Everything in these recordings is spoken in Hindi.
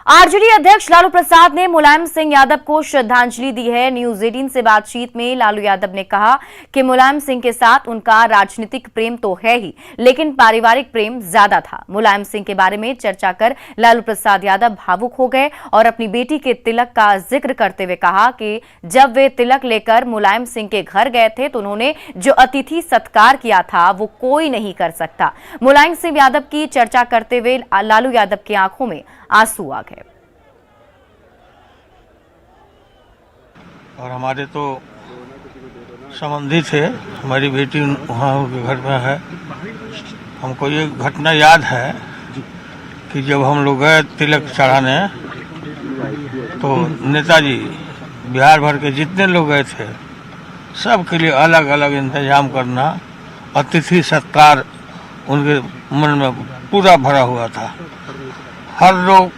आरजेडी अध्यक्ष लालू प्रसाद ने मुलायम सिंह यादव को श्रद्धांजलि दी है। न्यूज 18 से बातचीत में लालू यादव ने कहा कि मुलायम सिंह के साथ उनका राजनीतिक प्रेम तो है ही, लेकिन पारिवारिक प्रेम ज्यादा था। मुलायम सिंह के बारे में चर्चा कर लालू प्रसाद यादव भावुक हो गए और अपनी बेटी के तिलक का जिक्र करते हुए कहा कि जब वे तिलक लेकर मुलायम सिंह के घर गए थे तो उन्होंने जो अतिथि सत्कार किया था वो कोई नहीं कर सकता। मुलायम सिंह यादव की चर्चा करते हुए लालू यादव की आंखों में आंसू आ गए। और हमारे तो संबंधी थे, हमारी बेटी वहाँ उनके घर में है। हमको ये घटना याद है कि जब हम लोग गए तिलक चढ़ाने तो नेताजी बिहार भर के जितने लोग गए थे सब के लिए अलग अलग इंतजाम करना, अतिथि सत्कार उनके मन में पूरा भरा हुआ था। हर लोग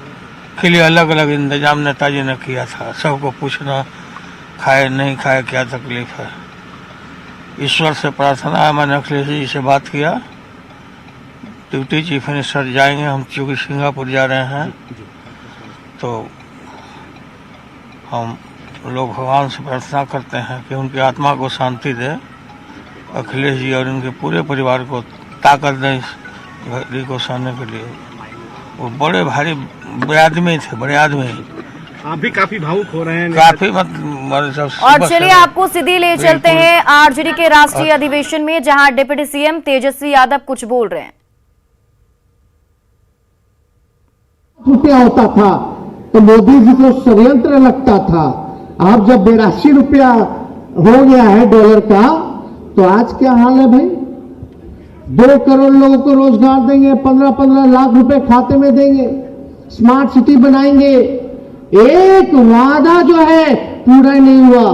के लिए अलग अलग इंतजाम नेताजी ने किया था। सबको पूछना खाए नहीं खाए क्या तकलीफ है। ईश्वर से प्रार्थना है, मैंने अखिलेश जी से बात किया, डिप्टी चीफ मिनिस्टर जाएंगे, हम चूँकि सिंगापुर जा रहे हैं तो हम लोग भगवान से प्रार्थना करते हैं कि उनकी आत्मा को शांति दे, अखिलेश जी और उनके पूरे परिवार को ताकत दें इस घड़ी को सहने के लिए। वो बड़े भारी बड़े आदमी थे, बड़े आदमी। आप भी काफी भावुक हो रहे हैं काफी और चलिए आपको सीधी ले चलते हैं आरजेडी के राष्ट्रीय अधिवेशन में, जहां डिप्टी सीएम तेजस्वी यादव कुछ बोल रहे हैं। रुपया होता था तो मोदी जी को षड्यंत्र लगता था। अब जब 82 रुपया हो गया है डॉलर का, तो आज क्या हाल है भाई? 2 करोड़ लोगों को रोजगार देंगे, 15-15 लाख रुपए खाते में देंगे, स्मार्ट सिटी बनाएंगे। एक वादा जो है पूरा नहीं हुआ,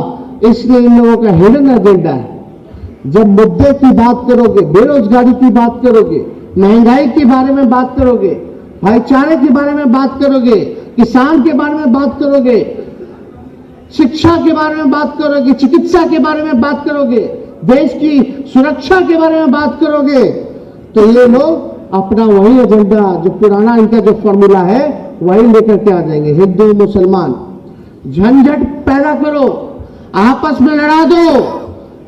इसलिए इन लोगों का हिडन एजेंडा है। जब मुद्दे की बात करोगे, बेरोजगारी की बात करोगे, महंगाई के बारे में बात करोगे, भाईचारे के बारे में बात करोगे, किसान के बारे में बात करोगे, शिक्षा के बारे में बात करोगे, चिकित्सा के बारे में बात करोगे, देश की सुरक्षा के बारे में बात करोगे, तो ये लोग अपना वही एजेंडा, जो पुराना इनका जो फॉर्मूला है, वही लेकर के आ जाएंगे। हिंदू मुसलमान झंझट पैदा करो, आपस में लड़ा दो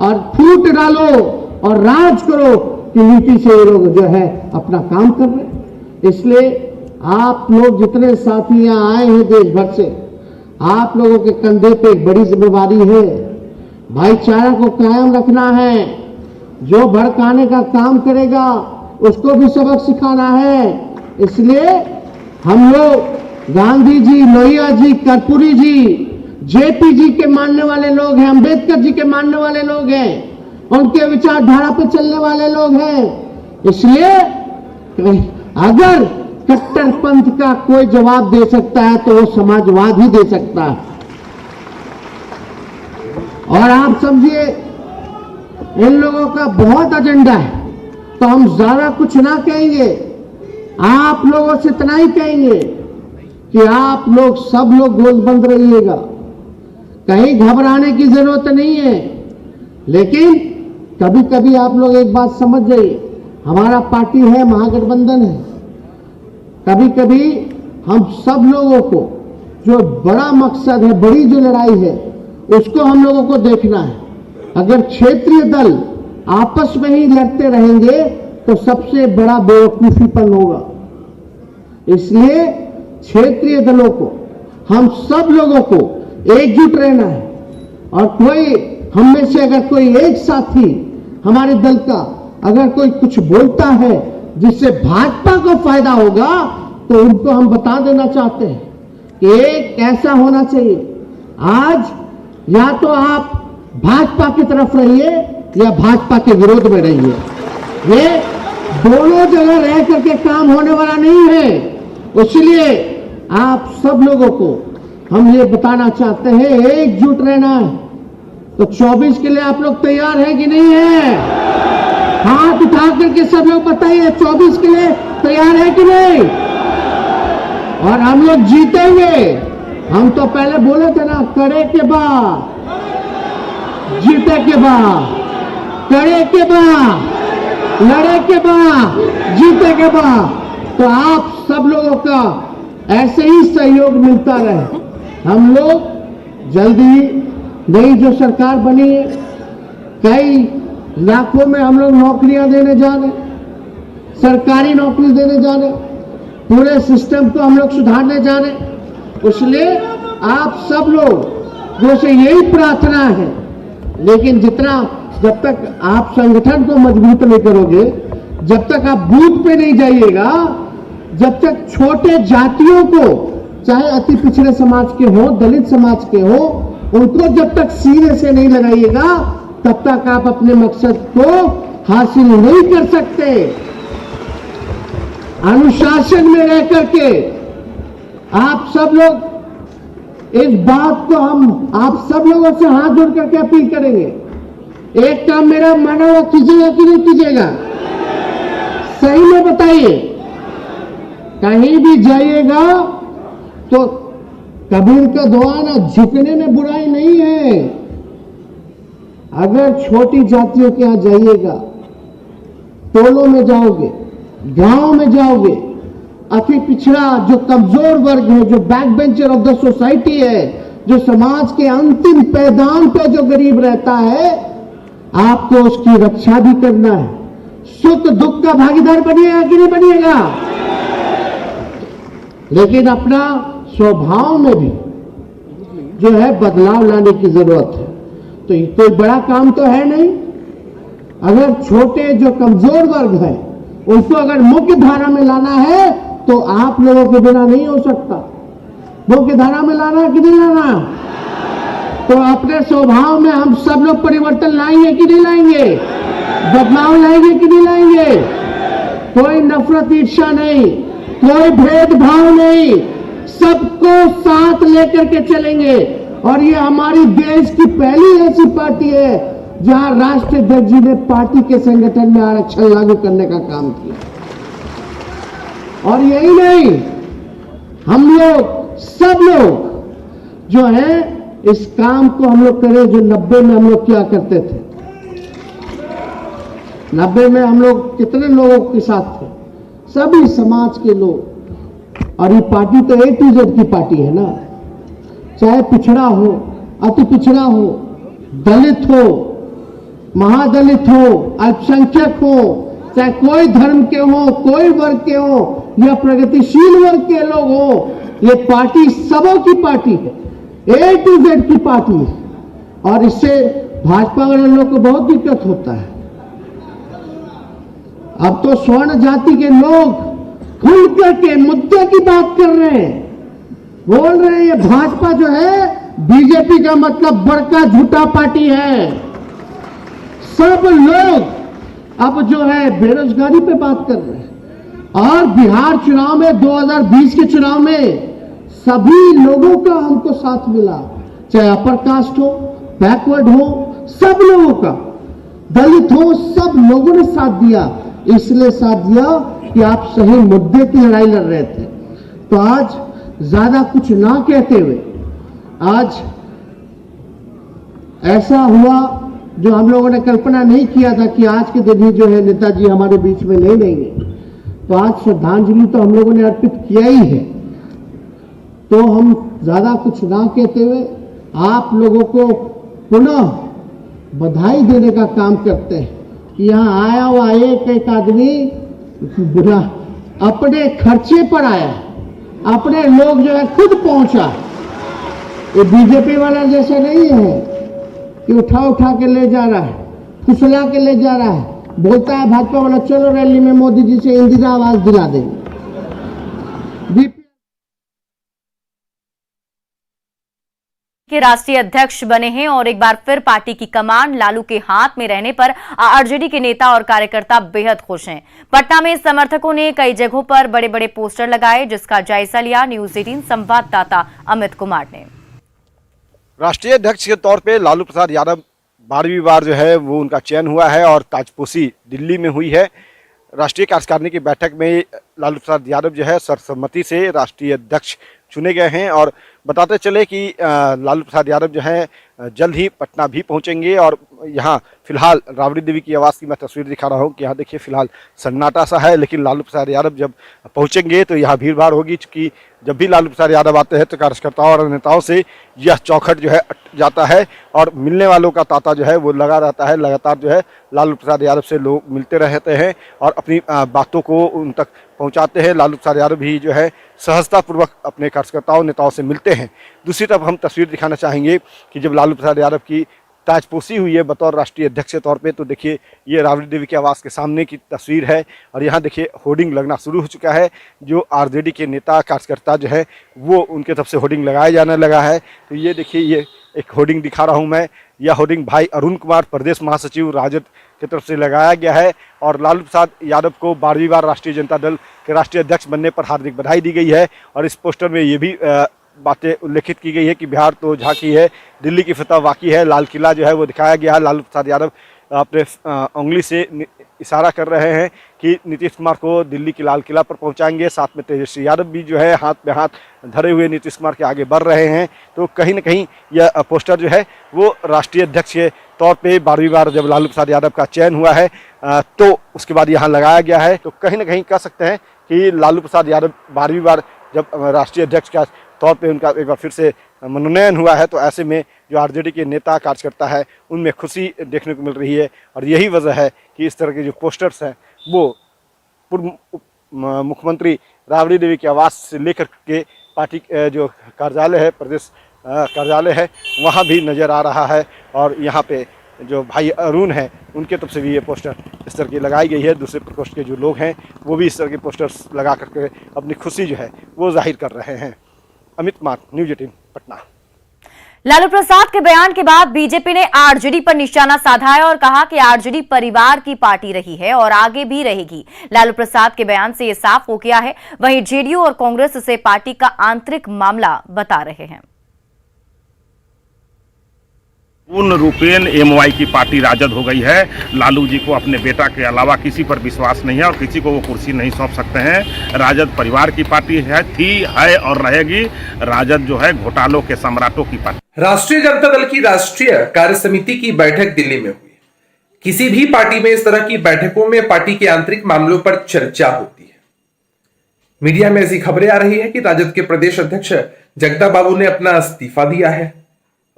और फूट डालो और राज करो कि नीति से ये लोग जो है अपना काम कर रहे। इसलिए आप लोग जितने साथी यहाँ आए हैं देश भर से, आप लोगों के कंधे पे एक बड़ी जिम्मेवारी है। भाईचारा को कायम रखना है। जो भड़काने का काम करेगा उसको भी सबक सिखाना है। इसलिए हम लोग गांधी जी, लोहिया जी, कर्पूरी जी, जेपी जी के मानने वाले लोग हैं, अंबेडकर जी के मानने वाले लोग हैं, उनके विचारधारा पे चलने वाले लोग हैं। इसलिए अगर कट्टरपंथ का कोई जवाब दे सकता है तो वो समाजवाद ही दे सकता है। और आप समझिए इन लोगों का बहुत एजेंडा है, तो हम ज्यादा कुछ ना कहेंगे, आप लोगों से इतना ही कहेंगे कि आप लोग सब लोग गोलबंद रहिएगा, कहीं घबराने की जरूरत नहीं है। लेकिन कभी कभी आप लोग एक बात समझ जाइए, हमारा पार्टी है, महागठबंधन है। कभी कभी हम सब लोगों को जो बड़ा मकसद है, बड़ी जो लड़ाई है, उसको हम लोगों को देखना है। अगर क्षेत्रीय दल आपस में ही लड़ते रहेंगे तो सबसे बड़ा बेवकूफीपन होगा। इसलिए क्षेत्रीय दलों को, हम सब लोगों को एकजुट रहना है। और कोई हम में से अगर कोई एक साथी हमारे दल का अगर कोई कुछ बोलता है जिससे भाजपा को फायदा होगा, तो उनको हम बता देना चाहते हैं कि एक ऐसा होना चाहिए, आज या तो आप भाजपा की तरफ रहिए या भाजपा के विरोध में रहिए। ये दोनों जगह रह करके काम होने वाला नहीं है। इसलिए आप सब लोगों को हम ये बताना चाहते हैं, एकजुट रहना है। तो 24 के लिए आप लोग तैयार हैं कि नहीं है? हाथ उठा करके सब लोग बताइए, 24 के लिए तैयार है कि नहीं? और हम लोग जीतेंगे। हम तो पहले बोले थे ना, करे के बाद जीते के बाद, करे के बाद, लड़े के बाद, जीते के बाद। तो आप सब लोगों का ऐसे ही सहयोग मिलता रहे। हम लोग जल्दी नई जो सरकार बनी है, कई लाखों में हम लोग नौकरियां देने जा रहे, सरकारी नौकरी देने जा रहे, पूरे सिस्टम को हम लोग सुधारने जा रहे। इसलिए आप सब लोग से यही प्रार्थना है, लेकिन जब तक आप संगठन को मजबूत नहीं करोगे, जब तक आप बूथ पे नहीं जाइएगा, जब तक छोटे जातियों को, चाहे अति पिछड़े समाज के हो, दलित समाज के हो, उनको जब तक सीने से नहीं लगाइएगा, तब तक आप अपने मकसद को हासिल नहीं कर सकते। अनुशासन में रह करके आप सब लोग इस बात को हम आप सब लोगों से हाथ जोड़ करके अपील करेंगे। एक काम मेरा माना हुआ कीजिएगा कि नहीं कीजिएगा? सही में बताइए। कहीं भी जाइएगा तो कबीर का दुआ ना, झुकने में बुराई नहीं है। अगर छोटी जातियों के यहां जाइएगा, टोलों में जाओगे, गांव में जाओगे, अति पिछड़ा जो कमजोर वर्ग है, जो back bencher of the society है, जो समाज के अंतिम पैदान पे जो गरीब रहता है, आपको उसकी रक्षा भी करना है। सुख दुख का भागीदार बनिएगा कि नहीं बनिएगा? लेकिन अपना स्वभाव में भी जो है बदलाव लाने की जरूरत है। तो ये कोई बड़ा काम तो है नहीं। अगर छोटे जो कमजोर वर्ग है उनको अगर मुख्य धारा में लाना है तो आप लोगों के बिना नहीं हो सकता। मुख्य धारा में लाना कि नहीं लाना? तो अपने स्वभाव में हम सब लोग परिवर्तन लाएंगे कि नहीं लाएंगे? बदलाव लाएंगे कि नहीं लाएंगे? कोई नफरत ईर्ष्या नहीं, कोई भेदभाव नहीं, सबको साथ लेकर के चलेंगे। और ये हमारी देश की पहली ऐसी पार्टी है जहां राष्ट्रीय अध्यक्ष जी ने पार्टी के संगठन में आरक्षण लागू करने का काम किया। और यही नहीं, हम लोग सब लोग जो है इस काम को हम लोग करें जो 90 में हम लोग क्या करते थे। 90 में हम लोग कितने लोगों के साथ थे? सभी समाज के लोग। और ये पार्टी तो A to Z की पार्टी है ना, चाहे पिछड़ा हो, अति पिछड़ा हो, दलित हो, महादलित हो, अल्पसंख्यक हो, चाहे कोई धर्म के हो, कोई वर्ग के हो या प्रगतिशील वर्ग के लोग हो, ये पार्टी सबों की पार्टी है, A to Z की पार्टी है। और इससे भाजपा वाले लोग को बहुत दिक्कत होता है। अब तो स्वर्ण जाति के लोग खुल करके मुद्दे की बात कर रहे हैं, बोल रहे हैं ये भाजपा जो है बीजेपी का मतलब बड़का झूठा पार्टी है। सब लोग अब जो है बेरोजगारी पे बात कर रहे हैं। और बिहार चुनाव में 2020 के चुनाव में सभी लोगों का हमको साथ मिला, चाहे अपर कास्ट हो, बैकवर्ड हो, सब लोगों का, दलित हो, सब लोगों ने साथ दिया। इसलिए साथ दिया कि आप सही मुद्दे की लड़ाई लड़ रहे थे। तो आज ज्यादा कुछ ना कहते हुए, आज ऐसा हुआ जो हम लोगों ने कल्पना नहीं किया था कि आज के दिन ही जो है नेताजी हमारे बीच में नहीं रहेंगे। तो आज श्रद्धांजलि तो हम लोगों ने अर्पित किया ही है। तो हम ज्यादा कुछ ना कहते हुए आप लोगों को पुनः बधाई देने का काम करते हैं कि यहाँ आया हुआ एक आदमी बुरा अपने खर्चे पर आया, अपने लोग जो है खुद पहुंचा। ये बीजेपी वाला जैसा नहीं है कि उठा के ले जा रहा है, फुसला के ले जा रहा है। बोलता है भाजपा वाला चलो रैली में मोदी जी से इंदिरा आवास दिला देंगे। के राष्ट्रीय अध्यक्ष बने हैं और एक बार फिर पार्टी की कमान लालू के हाथ में रहने पर आरजेडी के नेता और कार्यकर्ता बेहद खुश हैं। पटना में समर्थकों ने कई जगहों पर बड़े बड़े पोस्टर लगाए, जिसका जायजा लिया न्यूज 18 संवाददाता अमित कुमार ने। राष्ट्रीय अध्यक्ष के तौर पे लालू प्रसाद यादव 12वीं बार जो है वो उनका चयन हुआ है और ताजपोशी दिल्ली में हुई है। राष्ट्रीय कार्यकारिणी की बैठक में लालू प्रसाद यादव जो है सर्वसम्मति से राष्ट्रीय अध्यक्ष चुने गए हैं। और बताते चले कि लालू प्रसाद यादव जो है जल्द ही पटना भी पहुंचेंगे। और यहाँ फिलहाल राबड़ी देवी की आवास की मैं तस्वीर दिखा रहा हूँ कि यहाँ देखिए फिलहाल सन्नाटा सा है, लेकिन लालू प्रसाद यादव जब पहुंचेंगे तो यहाँ भीड़ भाड़ होगी। चूँकि जब भी लालू प्रसाद यादव आते हैं तो कार्यकर्ताओं और नेताओं से यह चौखट जो है अट जाता है और मिलने वालों का तांता जो है वो लगा रहता है। लगातार जो है लालू प्रसाद यादव से लोग मिलते रहते हैं और अपनी बातों को उन तक पहुंचाते हैं। लालू प्रसाद यादव भी जो है सहजतापूर्वक अपने कार्यकर्ताओं नेताओं से मिलते हैं। दूसरी तरफ हम तस्वीर दिखाना चाहेंगे कि जब लालू प्रसाद यादव की ताजपोशी हुई है बतौर राष्ट्रीय अध्यक्ष के तौर पे, तो देखिए ये राबड़ी देवी के आवास के सामने की तस्वीर है और यहाँ देखिए होर्डिंग लगना शुरू हो चुका है। जो आरजेडी के नेता कार्यकर्ता जो है वो उनके तरफ से होर्डिंग लगाया जाने लगा है। तो ये देखिए ये एक होर्डिंग दिखा रहा हूँ मैं। यह होर्डिंग भाई अरुण कुमार प्रदेश महासचिव राजद की तरफ से लगाया गया है और लालू प्रसाद यादव को 12वीं बार राष्ट्रीय जनता दल के राष्ट्रीय अध्यक्ष बनने पर हार्दिक बधाई दी गई है। और इस पोस्टर में ये भी बातें उल्लेखित की गई है कि बिहार तो झांकी है, दिल्ली की फतह बाकी है। लाल किला जो है वो दिखाया गया है। लालू प्रसाद यादव अपने उंगली से इशारा कर रहे हैं कि नीतीश कुमार को दिल्ली की लाल किला पर पहुंचाएंगे। साथ में तेजस्वी यादव भी जो है हाथ में हाथ धरे हुए नीतीश कुमार के आगे बढ़ रहे हैं। तो कहीं ना कहीं यह पोस्टर जो है वो राष्ट्रीय अध्यक्ष के तौर पे 12वीं बार जब लालू प्रसाद यादव का चयन हुआ है तो उसके बाद यहाँ लगाया गया है। तो कहीं ना कहीं कह सकते हैं कि लालू प्रसाद यादव 12वीं बार जब राष्ट्रीय अध्यक्ष का तौर पे उनका एक बार फिर से मनोनयन हुआ है तो ऐसे में जो आरजेडी के नेता कार्यकर्ता है उनमें खुशी देखने को मिल रही है। और यही वजह है कि इस तरह के जो पोस्टर्स हैं वो पूर्व मुख्यमंत्री राबड़ी देवी के आवास से लेकर के पार्टी जो कार्यालय है, प्रदेश कार्यालय है, वहाँ भी नज़र आ रहा है। और यहाँ पे जो भाई अरुण हैं उनके तरफ से भी ये पोस्टर इस तरह की लगाई गई है। दूसरे प्रकोष्ठ के जो लोग हैं वो भी इस तरह के पोस्टर्स लगा करके अपनी खुशी जो है वो जाहिर कर रहे हैं। अमित कुमार, न्यूज 18 पटना। लालू प्रसाद के बयान के बाद बीजेपी ने आरजेडी पर निशाना साधा है और कहा कि आरजेडी परिवार की पार्टी रही है और आगे भी रहेगी। लालू प्रसाद के बयान से ये साफ हो गया है। वहीं जेडीयू और कांग्रेस इसे पार्टी का आंतरिक मामला बता रहे हैं। पूर्ण रूपेण एमवाई की पार्टी राजद हो गई है। लालू जी को अपने बेटा के अलावा किसी पर विश्वास नहीं है और किसी को वो कुर्सी नहीं सौंप सकते हैं। राजद परिवार की पार्टी है और रहेगी। राजद जो है घोटालों के सम्राटों की पार्टी। राष्ट्रीय जनता दल की राष्ट्रीय कार्य समिति की बैठक दिल्ली में हुई। किसी भी पार्टी में इस तरह की बैठकों में पार्टी के आंतरिक मामलों पर चर्चा होती है। मीडिया में ऐसी खबरें आ रही है कि राजद के प्रदेश अध्यक्ष जगदा बाबू ने अपना इस्तीफा दिया है।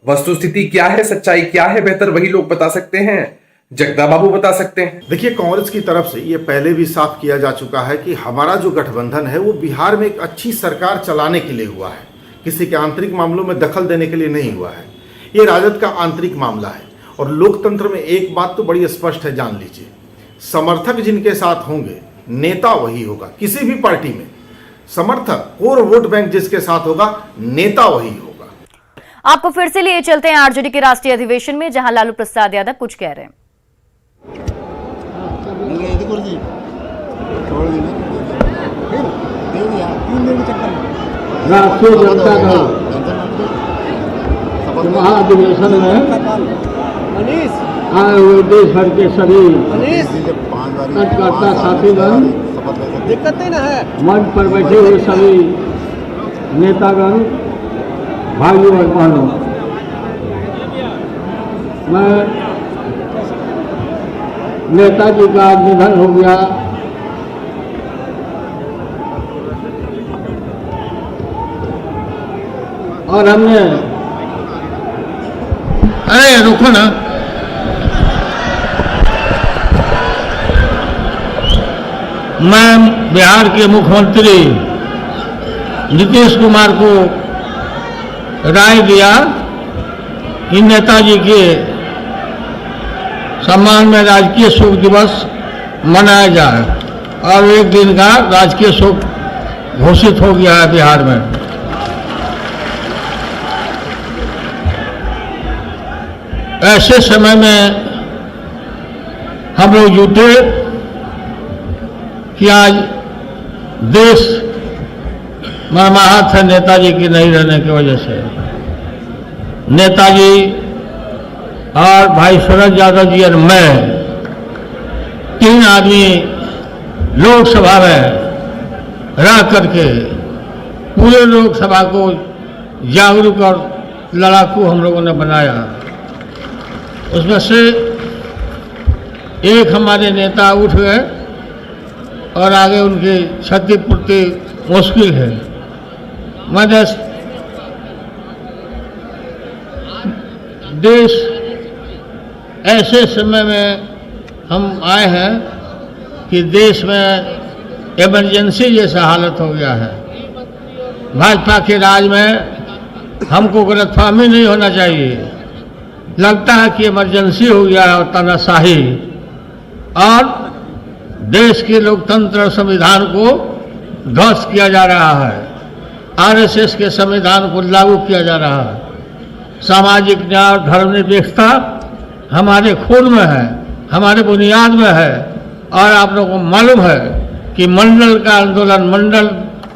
वस्तुस्थिति क्या है, सच्चाई क्या है, बेहतर वही लोग बता सकते हैं, जगदा बाबू बता सकते हैं। देखिए, कांग्रेस की तरफ से ये पहले भी साफ किया जा चुका है कि हमारा जो गठबंधन है वो बिहार में एक अच्छी सरकार चलाने के लिए हुआ है, किसी के आंतरिक मामलों में दखल देने के लिए नहीं हुआ है। ये राजद का आंतरिक मामला है और लोकतंत्र में एक बात तो बड़ी स्पष्ट है, जान लीजिए, समर्थक जिनके साथ होंगे नेता वही होगा। किसी भी पार्टी में समर्थक, कोर वोट बैंक जिसके साथ होगा नेता वही होगा। आपको फिर से लिए चलते हैं आरजेडी के राष्ट्रीय अधिवेशन में, जहां लालू प्रसाद यादव कुछ कह रहे हैं। राष्ट्रीय जनता दल महाधिवेशन में आए हुए देश भर के सभी कार्यकर्ता साथीगण, मंच पर बैठे हुए सभी नेतागण, भाइयों और बहनों, मैं नेताजी का आज निधन हो गया। और हमने, अरे रुको ना, मैं बिहार के मुख्यमंत्री नीतीश कुमार को राय दिया कि नेताजी के सम्मान में राजकीय शोक दिवस मनाया जाए और एक दिन का राजकीय शोक घोषित हो गया है बिहार में। ऐसे समय में हम लोग जुटे कि आज देश मरमाहत है नेताजी की नहीं रहने की वजह से। नेताजी और भाई शरद यादव जी और मैं, तीन आदमी लोकसभा में रह करके पूरे लोकसभा को जागरूक और लड़ाकू हम लोगों ने बनाया। उसमें से एक हमारे नेता उठ गए और आगे उनकी क्षतिपूर्ति मुश्किल है। मैंने देश ऐसे समय में हम आए हैं कि देश में इमरजेंसी जैसा हालत हो गया है। भाजपा के राज में हमको गलतफहमी नहीं होना चाहिए। लगता है कि इमरजेंसी हो गया है और तानाशाही, और देश के लोकतंत्र और संविधान को ध्वस्त किया जा रहा है। आरएसएस के संविधान को लागू किया जा रहा है। सामाजिक न्याय और धर्मनिरपेक्षता हमारे खून में है, हमारे बुनियाद में है। और आप लोगों को मालूम है कि मंडल का आंदोलन, मंडल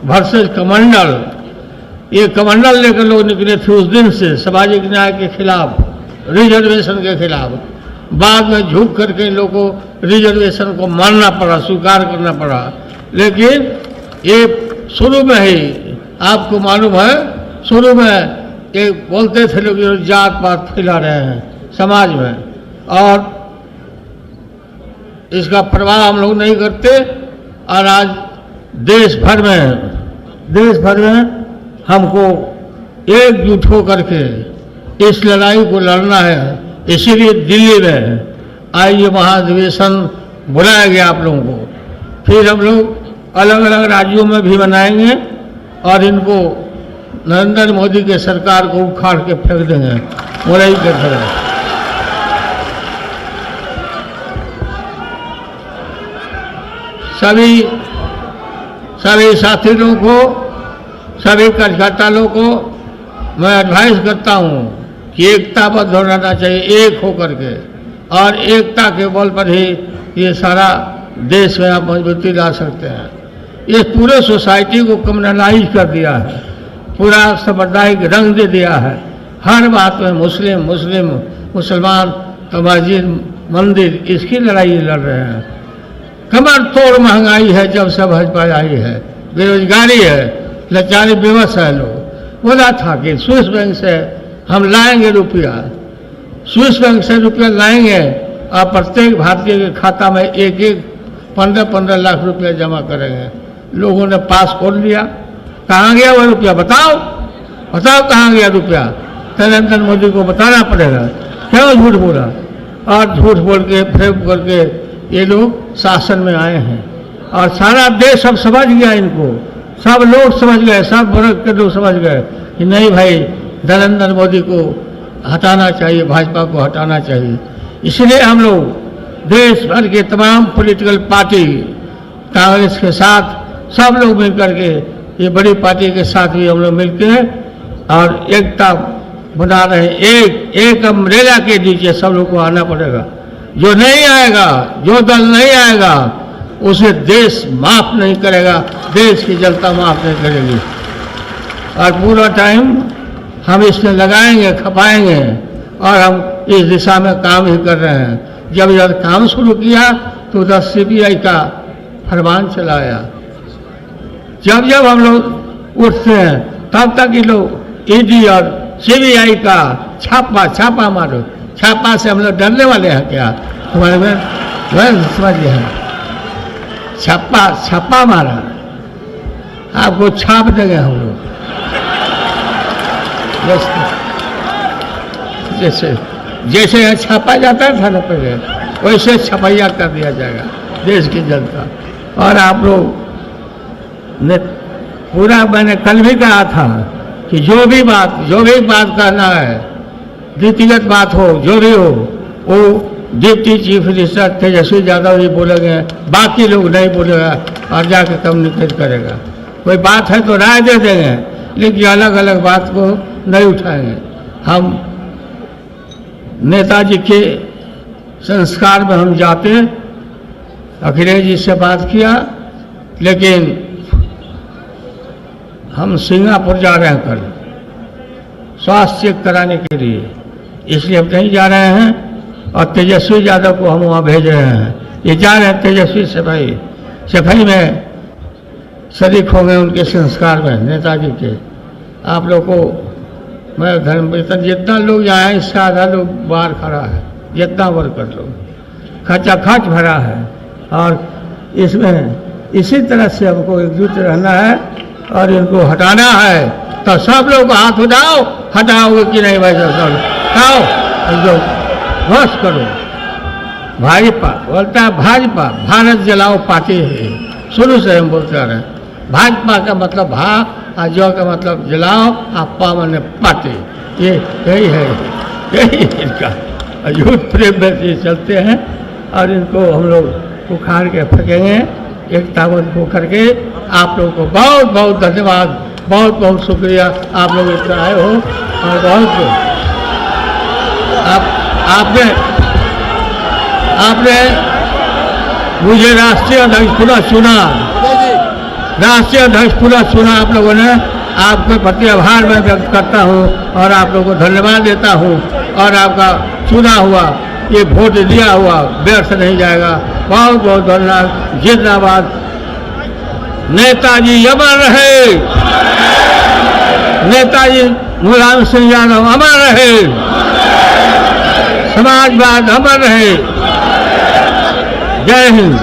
वर्सेस कमंडल, ये कमंडल लेकर लोग निकले थे उस दिन से सामाजिक न्याय के खिलाफ, रिजर्वेशन के खिलाफ। बाद में झुक करके इन लोगों को रिजर्वेशन को मानना पड़ा, स्वीकार करना पड़ा। लेकिन ये शुरू में ही आपको मालूम है, शुरू में ये बोलते थे लोग जात पात फैला रहे हैं समाज में, और इसका प्रभाव हम लोग नहीं करते। और आज देश भर में हमको एकजुट होकर के इस लड़ाई को लड़ना है। इसीलिए दिल्ली में आइए महाधिवेशन बुलाया गया आप लोगों को। फिर हम लोग अलग अलग राज्यों में भी मनाएंगे और इनको नरेंद्र मोदी के सरकार को उखाड़ के फेंक देंगे मुरई के तरह। सभी साथी लोगों को, सभी कार्यकर्ता लोगों को मैं एडवाइस करता हूं कि एकताबद्ध होना चाहिए, एक होकर के, और एकता के बल पर ही ये सारा देश में आप मजबूती ला सकते हैं। ये पूरे सोसाइटी को कम्युनलाइज कर दिया है, पूरा सामुदायिक रंग दे दिया है। हर बात में मुसलमान तो मस्जिद मंदिर, इसकी लड़ाई लड़ रहे हैं। कमर तोड़ महंगाई है जब से भाजपा आई है, बेरोजगारी है, लाचारी बेबस है लोग। बोला था कि स्विस बैंक से हम लाएंगे रुपया, स्विस बैंक से रुपया लाएंगे और प्रत्येक भारतीय के खाता में एक 15-15 लाख रुपया जमा करेंगे। लोगों ने पास खोल लिया। कहाँ गया वो रुपया? बताओ कहाँ गया रुपया? नरेंद्र मोदी को बताना पड़ेगा क्यों झूठ बोला। और झूठ बोल के फेंक करके ये लोग शासन में आए हैं, और सारा देश अब समझ गया इनको, सब लोग समझ गए, सब वर्ग के लोग समझ गए कि नहीं भाई, नरेंद्र मोदी को हटाना चाहिए, भाजपा को हटाना चाहिए। इसलिए हम लोग देश भर के तमाम पॉलिटिकल पार्टी, कांग्रेस के साथ सब लोग मिलकर के, ये बड़ी पार्टी के साथ भी हम लोग मिलकर और एकता बना रहे हैं। एक अम्ब्रेला के नीचे सब लोग को आना पड़ेगा। जो नहीं आएगा, जो दल नहीं आएगा, उसे देश माफ नहीं करेगा, देश की जनता माफ नहीं करेगी। और पूरा टाइम हम इसमें लगाएंगे, खपाएंगे, और हम इस दिशा में काम ही कर रहे हैं। जब यह काम शुरू किया तो उधर सीबीआई का फरमान चलाया। जब हम लोग उठते हैं तब तक ये लोग ईडी और सीबीआई का छापा मारो। छापा से हम लोग डरने वाले हैं क्या? तुम्हारे में समझ गए हैं, छापा मारा, आपको छाप देंगे हम लोग। जैसे यहाँ छापा जाता है थाने पर, वैसे छपैया कर दिया जाएगा देश की जनता। और आप लोग ने पूरा, मैंने कल भी कहा था कि जो भी बात कहना है, व्यक्तिगत बात हो, जो भी हो, वो deputy chief minister Tejashwi Yadav ji बोलेंगे, बाकी लोग नहीं बोलेगा और जाके कम्युनिकेट करेगा। कोई बात है तो राय दे देंगे, लेकिन अलग अलग बात को नहीं उठाएंगे। हम नेताजी के संस्कार में हम जाते, अखिलेश जी से बात किया, लेकिन हम सिंगापुर जा रहे हैं कल स्वास्थ्य चेक कराने के लिए, इसलिए हम नहीं जा रहे हैं। और तेजस्वी यादव को हम वहाँ भेज रहे हैं। ये जा रहे हैं तेजस्वी सफाई में शरीक होंगे उनके संस्कार में नेताजी के। आप लोग को मैं धर्म जितना लोग यहाँ है इससे आधा लोग बाहर खड़ा है, जितना वर्कर लोग खचाखच भरा है। और इसमें इसी तरह से हमको एकजुट रहना है और इनको हटाना है। तो सब लोग हाथ उठाओ, हटाओगे कि नहीं भाई साहब? हटाओ, जो बस करो। भाजपा बोलता है भाजपा, भारत जलाओ पार्टी है, शुरू से हम बोलते आ रहे हैं। भाजपा का मतलब भा और जो का मतलब जलाओ, आप पावन पार्टी, ये यही है, यही इनका झूठ प्रेम में ये चलते हैं। और इनको हम लोग उखाड़ के फेंकेंगे एकताबद्ध होकर के। आप लोगों को बहुत बहुत धन्यवाद, बहुत बहुत शुक्रिया, आप लोग इतना आए हो। और बहुत आपने मुझे राष्ट्रीय अध्यक्ष पूरा चुना, राष्ट्रीय अध्यक्ष पूरा चुना आप लोगों ने। आपके प्रति आभार मैं व्यक्त करता हूँ और आप लोगों को धन्यवाद देता हूँ। और आपका चुना हुआ ये वोट दिया हुआ व्यर्थ नहीं जाएगा। बहुत बहुत धन्यवाद, जिंदाबाद। नेताजी अमर रहे, नेताजी मुलायम सिंह यादव अमर रहे, समाजवाद अमर रहे। जय हिंद।